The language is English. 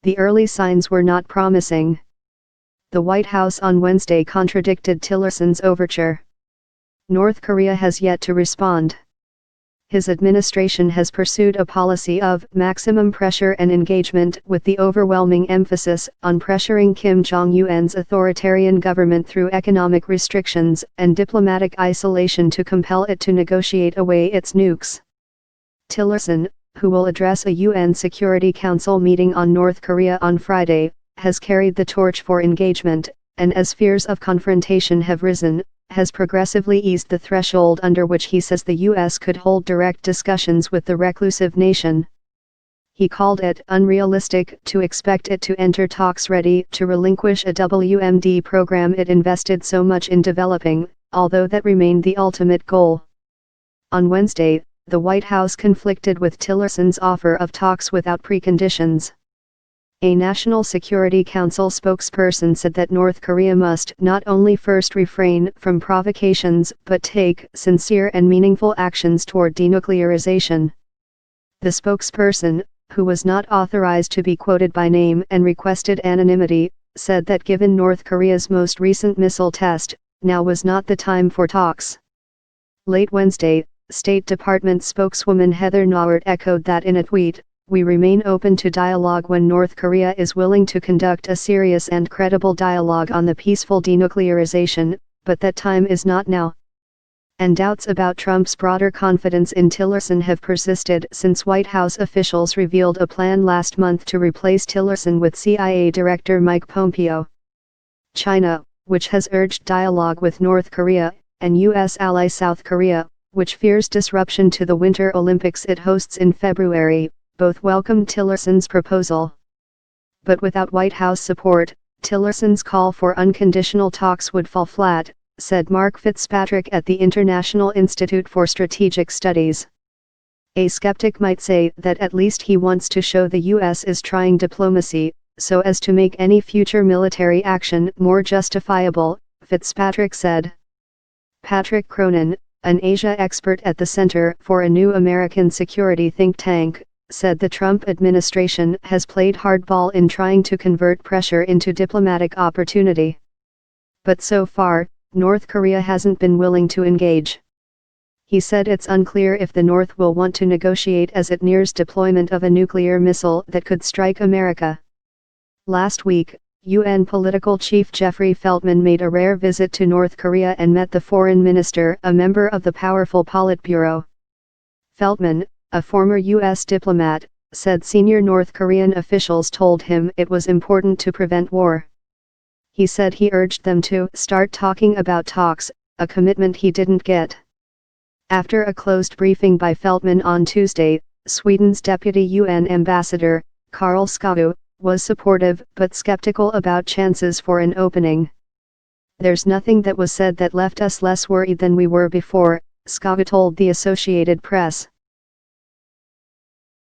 the early signs were not promising. The White House on Wednesday contradicted Tillerson's overture. North Korea has yet to respond. His administration has pursued a policy of maximum pressure and engagement, with the overwhelming emphasis on pressuring Kim Jong-un's authoritarian government through economic restrictions and diplomatic isolation to compel it to negotiate away its nukes. Tillerson, who will address a UN Security Council meeting on North Korea on Friday, has carried the torch for engagement, and as fears of confrontation have risen, has progressively eased the threshold under which he says the U.S. could hold direct discussions with the reclusive nation. He called it unrealistic to expect it to enter talks ready to relinquish a WMD program it invested so much in developing, although that remained the ultimate goal. On Wednesday, the White House conflicted with Tillerson's offer of talks without preconditions. A National Security Council spokesperson said that North Korea must not only first refrain from provocations but take sincere and meaningful actions toward denuclearization. The spokesperson, who was not authorized to be quoted by name and requested anonymity, said that given North Korea's most recent missile test, now was not the time for talks. Late Wednesday, State Department spokeswoman Heather Nauert echoed that in a tweet, "We remain open to dialogue when North Korea is willing to conduct a serious and credible dialogue on the peaceful denuclearization, but that time is not now." And doubts about Trump's broader confidence in Tillerson have persisted since White House officials revealed a plan last month to replace Tillerson with CIA Director Mike Pompeo. China, which has urged dialogue with North Korea, and U.S. ally South Korea, which fears disruption to the Winter Olympics it hosts in February, both welcomed Tillerson's proposal. But without White House support, Tillerson's call for unconditional talks would fall flat, said Mark Fitzpatrick at the International Institute for Strategic Studies. A skeptic might say that at least he wants to show the U.S. is trying diplomacy, so as to make any future military action more justifiable, Fitzpatrick said. Patrick Cronin, an Asia expert at the Center for a New American Security think tank, said the Trump administration has played hardball in trying to convert pressure into diplomatic opportunity. But so far, North Korea hasn't been willing to engage. He said it's unclear if the North will want to negotiate as it nears deployment of a nuclear missile that could strike America. Last week, UN political chief Jeffrey Feltman made a rare visit to North Korea and met the foreign minister, a member of the powerful Politburo. Feltman, a former U.S. diplomat, said senior North Korean officials told him it was important to prevent war. He said he urged them to start talking about talks, a commitment he didn't get. After a closed briefing by Feltman on Tuesday, Sweden's deputy UN ambassador, Carl Skau, was supportive but skeptical about chances for an opening. "There's nothing that was said that left us less worried than we were before," Skau told the Associated Press.